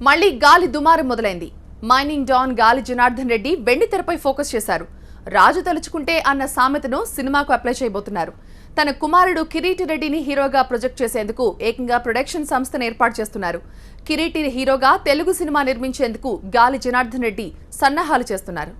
మళ్లీ గాలి దుమారం మొదలైంది. మైనింగ్ డాన్ గాలి జనార్దన్ రెడ్డి వెండితెరపై ఫోకస్ చేశారు. రాజు తలుచుకుంటే అన్న సామెతను సినిమాకు అప్లై చేయబోతున్నారు. తన కుమారుడు కిరీటి రెడ్డిని హీరోగా ప్రొజెక్ట్ చేసేందుకు ఏకంగా ప్రొడక్షన్ సంస్థను ఏర్పాటు చేస్తున్నారు. కిరీటి హీరోగా తెలుగు సినిమా నిర్మించేందుకు గాలి జనార్దన్ రెడ్డి సన్నాహాలు చేస్తున్నారు.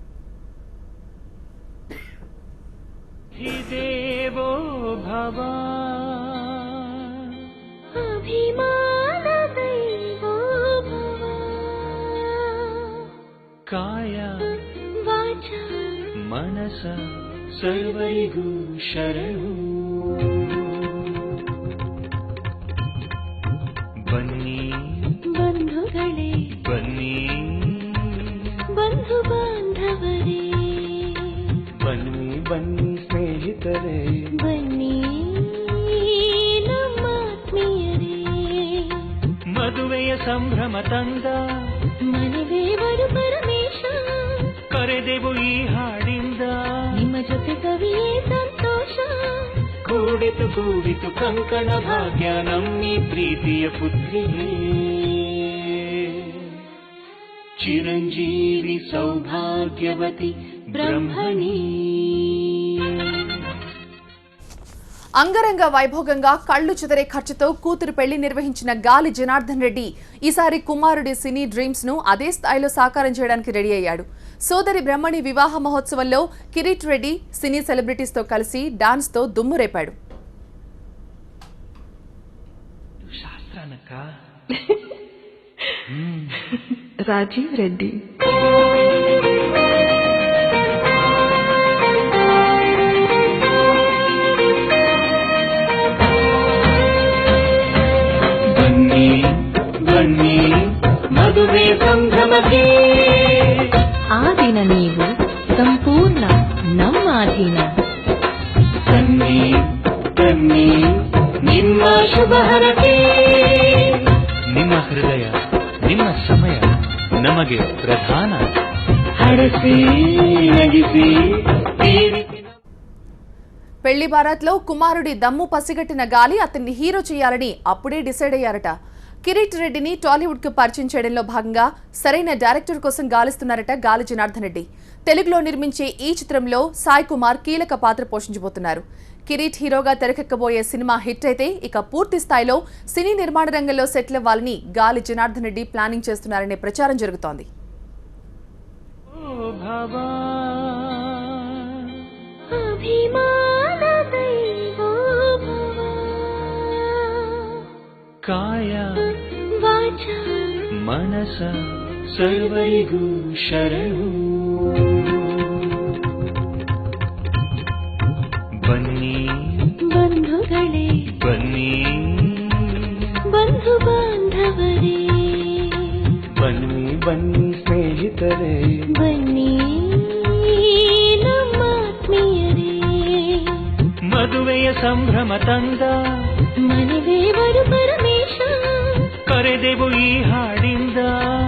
ಕಾಯ ವಾಚ ಮನಸ ಸರ್ವರಿಗೂ ಶರಣು. ಬನ್ನಿ ಬಂಧುಗಳೇ ಬನ್ನಿ ಬಂಧು ಬಾಂಧವರೇ ಬನ್ನಿ ಬನ್ನಿ ಸ್ನೇಹಿತರೇ ಬನ್ನಿ ನಮ್ಮಾತ್ಮೀಯರೇ. ಮದುವೆಯ ಸಂಭ್ರಮ ತಂದ ಮನೆದೇವರು ಪರಮೇಶ ಕರೆದೆವು ಈ ಹಾಡಿಂದ ನಿಮ್ಮ ಜೊತೆ ಕವಿಯೇ ಸಂತೋಷ. ಕೂಡಿತು ಕಂಕಣ ಭಾಗ್ಯ ನಮ್ಮಿ ಪ್ರೀತಿಯ ಪುತ್ರಿಗೆ ಚಿರಂಜೀವಿ ಸೌಭಾಗ್ಯವತಿ ಬ್ರಹ್ಮಣಿ. అంగరంగ వైభోగంగా కళ్లు చెదరే ఖర్చుతో కూతురు పెళ్లి నిర్వహించిన గాలి జనార్దన్ రెడ్డి ఈసారి కుమారుడి సినీ డ్రీమ్స్ ను అదే స్థాయిలో సాకారం చేయడానికి రెడీ అయ్యాడు. సోదరి బ్రహ్మణి వివాహ మహోత్సవంలో కిరీట్ రెడ్డి సినీ సెలబ్రిటీస్ తో కలిసి డాన్స్ తో దుమ్ము రేపాడు. రాజీవ్ రెడ్డి ಮದುವೆ ಸಂಭ್ರಮಕ್ಕೆ ಆ ದಿನ ನೀವು ಸಂಪೂರ್ಣ ನಮ್ಮಾಧೀನ. ತನ್ನಿ ತನ್ನಿ ನಿಮ್ಮ ಶುಭ ಹರಕೆ. ನಿಮ್ಮ ಹೃದಯ ನಿಮ್ಮ ಸಮಯ ನಮಗೆ ಪ್ರಧಾನ. ಹರಸಿ ನಗಿಸಿ పెళ్లి బారాత్లో కుమారుడి దమ్ము పసిగట్టిన గాలి అతన్ని హీరో చేయాలని అప్పుడే డిసైడ్ అయ్యారట. కిరీట్ రెడ్డిని టాలీవుడ్ కు పరిచయం చేయడంలో భాగంగా సరైన డైరెక్టర్ కోసం గాలిస్తున్నారట గాలి జనార్దన్ రెడ్డి. తెలుగులో నిర్మించే ఈ చిత్రంలో సాయి కుమార్ కీలక పాత్ర పోషించబోతున్నారు. కిరీట్ హీరోగా తెరకెక్కబోయే సినిమా హిట్ అయితే ఇక పూర్తి స్థాయిలో సినీ నిర్మాణ రంగంలో సెటిల్ అవ్వాలని గాలి జనార్దన్ రెడ్డి ప్లానింగ్ చేస్తున్నారనే ప్రచారం జరుగుతోంది. ಕಾಯ ವಾಚ ಮನಸ ಸರ್ವರಿಗೂ ಶರಣು. ಬನ್ನಿ ಬಂಧುಗಳೇ ಬನ್ನಿ ಬಂಧು ಬಾಂಧವರೇ ಬನ್ನಿ ಬನ್ನಿ ಸ್ನೇಹಿತರೇ ಬನ್ನಿ ನಮ್ಮಾತ್ಮೀಯರೇ. ಮದುವೆಯ ಸಂಭ್ರಮ ತಂದ ಮನೆದೇವರು ಪರಮೇಶ ಕರೆದೆವು ಈ ಹಾಡಿಂದ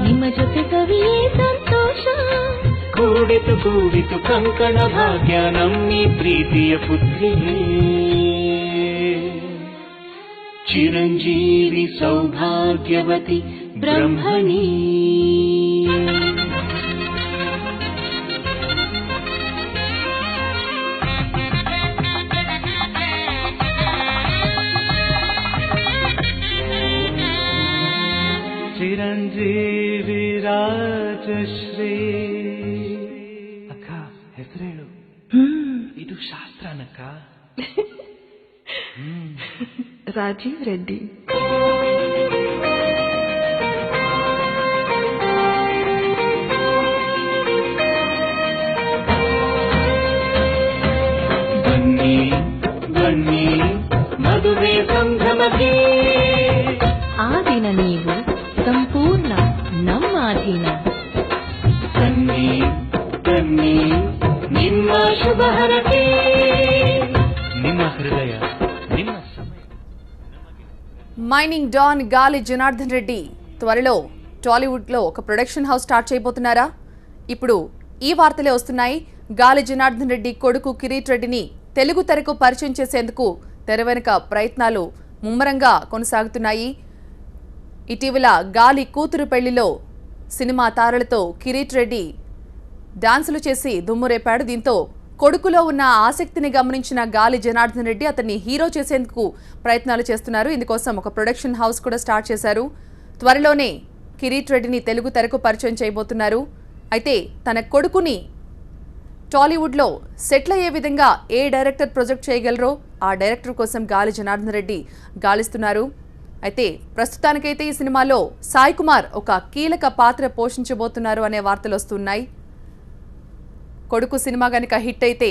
ನಿಮ್ಮ ಜೊತೆ ಕವಿಯೇ ಸಂತೋಷ. ಕೂಡಿತು ಕಂಕಣ ಭಾಗ್ಯ ನಮ್ಮಿ ಪ್ರೀತಿಯ ಪುತ್ರಿಗೆ ಚಿರಂಜೀವಿ ಸೌಭಾಗ್ಯವತಿ ಬ್ರಹ್ಮಣಿ. ಚಿರಂಜೀವಿ ರಾಜಶ್ರೀ. ಅಕ್ಕ ಹೆಸರೇಳು. ಇದು ಶಾಸ್ತ್ರನಕ್ಕ. ರಾಜೀವ್ రెడ్డి ಬನ್ನಿ ಬನ್ನಿ ಮದುವೆ ಸಂಭ್ರಮಕ್ಕೆ. ಆ ದಿನ ನೀವು ಸಂಪೂರ್ಣ ನಮ್ಮಾಧೀನ. ತನ್ನಿ ತನ್ನಿ ನಿಮ್ಮ ಶುಭ ಹರಕೆ. ನಿಮ್ಮ ಹೃದಯ ನಿಮ್ಮ ಸಮಯ. మైనింగ్ డాన్ గాలి జనార్దన్ రెడ్డి త్వరలో టాలీవుడ్ లో ఒక ప్రొడక్షన్ హౌస్ స్టార్ట్ చేయబోతున్నారా? ఇప్పుడు ఈ వార్తలే వస్తున్నాయి. గాలి జనార్దన్ రెడ్డి కొడుకు కిరీట్ రెడ్డిని తెలుగు తెరకు పరిచయం చేసేందుకు తెర వెనుక ప్రయత్నాలు ముమ్మరంగా కొనసాగుతున్నాయి. ఇటీవల గాలి కూతురు పెళ్లిలో సినిమా తారలతో కిరీట్ రెడ్డి డాన్సులు చేసి దుమ్మురేపాడు. దీంతో కొడుకులో ఉన్న ఆసక్తిని గమనించిన గాలి జనార్దన్ రెడ్డి అతన్ని హీరో చేసేందుకు ప్రయత్నాలు చేస్తున్నారు. ఇందుకోసం ఒక ప్రొడక్షన్ హౌస్ కూడా స్టార్ట్ చేశారు. త్వరలోనే కిరీట్ రెడ్డిని తెలుగు తెరకు పరిచయం చేయబోతున్నారు. అయితే తన కొడుకుని టాలీవుడ్లో సెటిల్ అయ్యే విధంగా ఏ డైరెక్టర్ ప్రొజెక్ట్ చేయగలరో ఆ డైరెక్టర్ కోసం గాలి జనార్దన్ రెడ్డి గాలిస్తున్నారు. అయితే ప్రస్తుతానికైతే ఈ సినిమాలో సాయి కుమార్ ఒక కీలక పాత్ర పోషించబోతున్నారు అనే వార్తలు వస్తున్నాయి. కొడుకు సినిమా గనుక హిట్ అయితే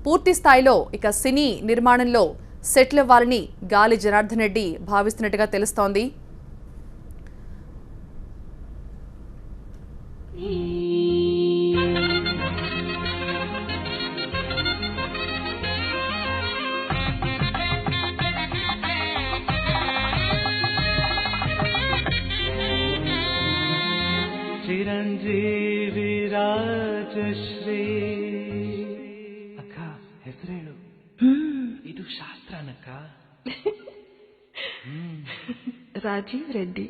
పూర్తి స్థాయిలో ఇక సినీ నిర్మాణంలో సెటిల్ అవ్వాలని గాలి జనార్దన్ రెడ్డి భావిస్తున్నట్టుగా తెలుస్తోంది. చిరంజీవి రాజశ్రీ అక్క ಹೆಸರೇಳು ಇದು ಶಾಸ್ತ್ರನಕ್ಕ రాజీవ్ రెడ్డి.